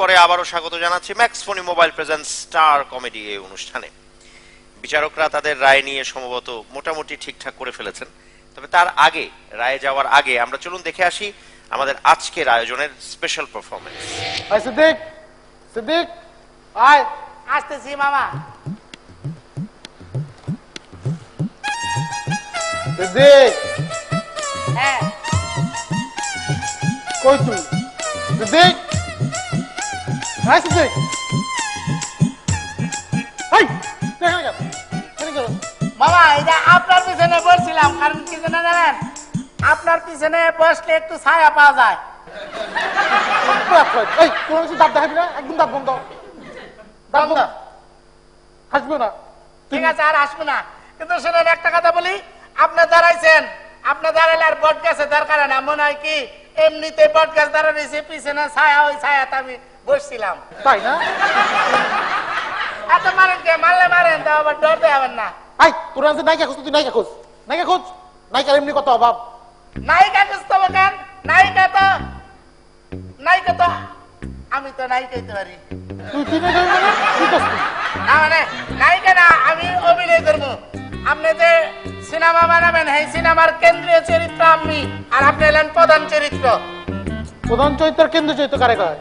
পরে আবারও স্বাগত জানাচ্ছি ম্যাক্স ফোনি মোবাইল প্রেজেন্ট স্টার কমেডি এই অনুষ্ঠানে। বিচারকরা তাদের রায় নিয়ে সম্ভবত মোটামুটি ঠিকঠাক করে ফেলেছেন, তবে তার আগে, রায়ে যাওয়ার আগে আমরা চলুন দেখে আসি আমাদের আজকের আয়োজনের স্পেশাল পারফরমেন্স। সিদ্দিক, সিদ্দিক আয়। আসতেছি মামা। সিদ্দিক, হ্যাঁ কই তুই? সিদ্দিক, আয় সিদ্দিক। এই, তুই এখানে কেন? এখানে কেন? মামা, এটা আপনার পিছনে বসছিলাম, কারণ কি জানেন জানেন, আপনার পিছনে বসলে একটু ছায়া পাওয়া যায়। এই, কোনো কিছু দাঁত দেখাবি না, একদম দাঁত বন্ধ। দাঁত বন্ধ, হাসবো না। ঠিক আছে, আর আসবো না। কিন্তু শুনুন, একটা কথা বলি, আপনি দাঁড়াইছেন, আপনি দাঁড়াইলে আর বট গাছে দরকার না। মনে হয় কি এমনিতে বট গাছ দাঁড়াইছে, পিছনে ছায়া, ওই ছায়াতে আমি বসছিলাম। তাই না? এত মারেন কে? মারলে মারেন, তাও আবার ডর দেখাবেন না। আই, তোর আছে নায়িকা খোঁজ, তুই নায়িকা খোঁজ, নায়িকা খোঁজ। নায়িকার এমনি কত অভাব। নায়িকা খুঁজতে হবে কেন? নায়িকা তো আমি তো নায়িকা হইতে পারি। তুই কি নায়িকা মানে? কি করছিস? না মানে নায়িকা না, আমি অভিনয় করবো। আপনি যে সিনেমা বানাবেন, এই সিনেমার কেন্দ্রীয় চরিত্র আমি, আর আপনি এলেন প্রধান চরিত্র। প্রধান চরিত্র কেন্দ্র চরিত্র কারে কয়?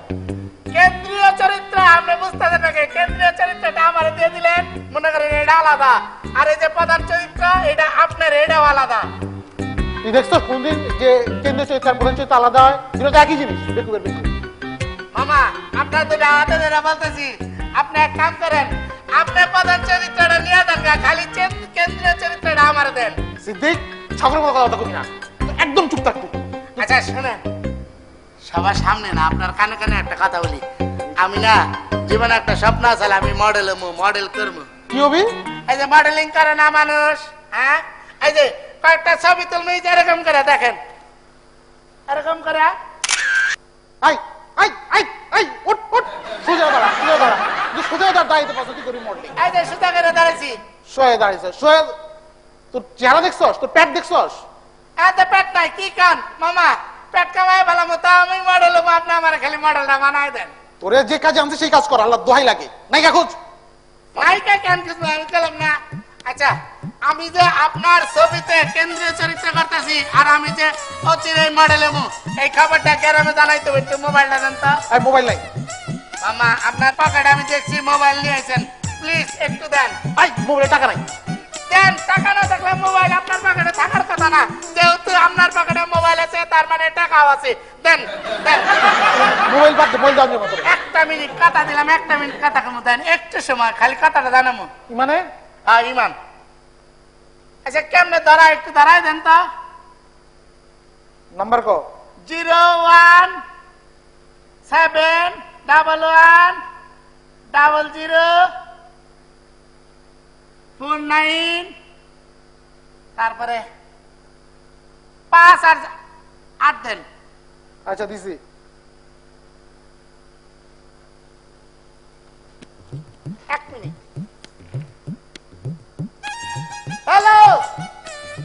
কেন্দ্রীয় চরিত্র আপনি বুঝতেছেন নাকি? কেন্দ্রীয় চরিত্রটা আমার দিয়ে দিলেন, মনে করেন এটা আলাদা, আর এই যে প্রধান চরিত্র এটা আপনার, এটাও আলাদা। তুই দেখছো কোনদিন যে কেন্দ্রীয় চরিত্র আর প্রধান চরিত্র আলাদা হয়? দুটো তো একই জিনিস। দেখু দেখু মামা, আপনার দুটা হাতে ধরে বলতেছি, আপনি এক কাম করেন, আপনি প্রধান চরিত্রটা নিয়ে দেন, খালি কেন্দ্রীয় চরিত্রটা আমার দেন। সিদ্দিক, ছাগলের মতো কথা কবি না, একদম চুপ থাকবি। আচ্ছা শুনেন, সবার সামনে না, আপনার কানে কানে একটা কথা বলি। আমি না জীবনে একটা স্বপ্ন আছে, আমি মডেল করবো। কি হবি? এই যে মডেলিং করে না মানুষ, হ্যাঁ, এই যে কয়েকটা ছবি তুলবে, এই যে এরকম করে দেখেন, এরকম করে। আই আই আই আই, উঠ উঠ, সোজা দাঁড়া, সোজা দাঁড়া। তুই সোজা দাঁড়া, দাঁড়াইতে পারছো কি করি মডেলিং? এই যে সুতা করে দাঁড়াইছি, সোয়া দাঁড়িয়েছে, সোয়া। তোর চেহারা দেখছস? তোর পেট দেখছস? এত পেট নাই কি কান মামা, পেট কামায় ভালো মতো আমি মডেল হবো, আপনি আমার খালি মডেলটা বানাই দেন। তোরে যে কাজে আনছে সেই কাজ কর, আল্লাহ দোহাই লাগে। নায়িকা খোঁজ। নায়িকা কেন খুঁজবো? আমি গেলাম না। আচ্ছা, আমি যে আপনার ছবিতে কেন্দ্রীয় চরিত্র করতেছি, আর আমি যে অচিরেই মডেল হবো, এই খবরটা গ্রামে জানাইতে হবে। একটু মোবাইলটা দেন তো। আর মোবাইল নাই। মামা, আপনার পকেটে আমি দেখছি মোবাইল নিয়েছেন, প্লিজ একটু দেন। আই, মোবাইলে টাকা নাই। দেন, টাকা না থাকলে মোবাইল আপনার পকেটে থাকার কথা না। যেহেতু আপনার পকেটে মোবাইল আছে, তার মানে টাকাও আছে। দেন দেন। মোবাইল বাদ দে, মোবাইল দাও মতো। একটা মিনিট কথা দিলাম, একটা মিনিট কথা কম দেন, একটু সময় খালি কথাটা জানাবো। মানে? হ্যাঁ, ইমান। আচ্ছা, কেমনে ধরা, একটু ধরাই দেন তো। নাম্বার কো? 017110049, তারপরে 5 আর 8 দেন। আচ্ছা দিছি। এক মিনিট। হ্যালো,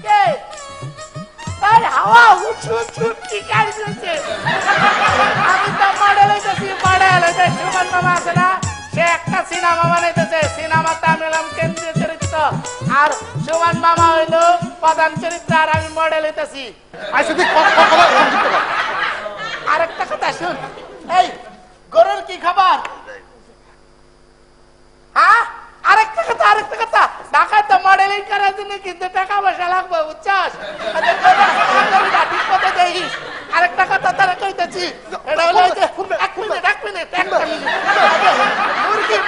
কে? আরে হাওয়া উঠ কি গাড়ি চলছে? আমি তো মডেল হইতেছি, মডেল হইতে সুমন মামা আছে না, সে একটা সিনেমা বানাইতেছে, সিনেমাতে আমি হলাম কেন্দ্রীয় চরিত্র, আর সুমন মামা হইলো প্রধান চরিত্র, আর আমি মডেল হইতেছি। আই সিদ্দিক, কথা সংযুক্ত কর। আরেকটা কথা শুন, এই গরুর কি খবর? হ্যাঁ, আরেকটা কথা, ঢাকায় তো মডেলিং করার জন্য কিন্তু টাকা পয়সা লাগবে, বুঝছস? ঠিক মতো দেখিস। আরেকটা কথা তারা কইতেছি, এটা হলো এক মিনিট,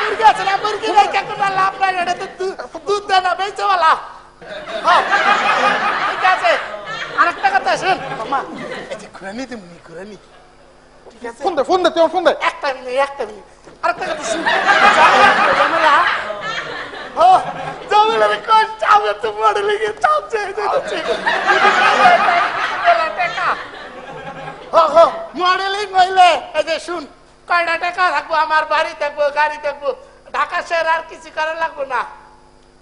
মুরগি আছে না, মুরগি রেখে কোনো লাভ নাই, এটা তো দুধ দেয় না, বেচেওয়ালা। ঠিক আছে, আরেকটা কথা শুন মামা, এই যে ঘুরানি তুমি ঘুরানি, ঠিক আছে? ফোন দে, তুই ফোন দে। একটা মিনিট। আরেকটা কথা শুন, জমিলার কোন চাবে তো মডেলিং এর চাপ চেয়ে যাচ্ছে। মডেলিং হইলে এই যে শুন, কয়টা টাকা থাকবো, আমার বাড়ি থাকবো, গাড়ি থাকবো, ঢাকা শহর আর কিছু করার লাগবো না।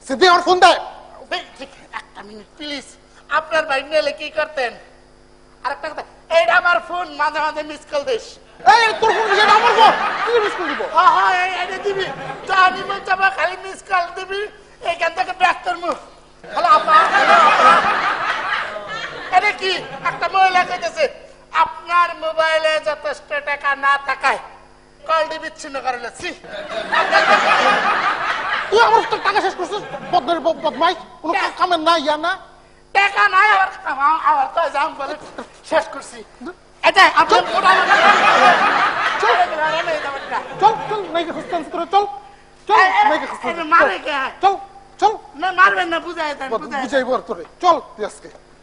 সিদ্দিক, আমার ফোন দে। একটা মিনিট প্লিজ। আপনার বাড়ি নিলে কি করতেন? আরেকটা কথা, এইটা আমার ফোন, মাঝে মাঝে মিস কল দিস। এই তোর ফোন, এটা আমার ফোন। তুই এটা দিবি জানি যাবা খালি মিস কল দিবি এইখান থেকে ডাক্তার মুখ হ্যালো আপা এটা কি একটা মহিলা কইতেছে আপনার মোবাইলে যথেষ্ট টাকা না থাকায় কলটি বিচ্ছিন্ন করে লেছি তুই আমার তো টাকা শেষ করছিস বদমাইশ কোনো কামের না ইয়া না টাকা নাই আবার তো যাম বলে শেষ করছি এটা আপনার চল চল নাইকে খুঁজতে করে চল চল নাইকে খুঁজতে মারে কে চল চল না মারবেন না বুঝাই দেন বুঝাইব তোরে চল তুই আজকে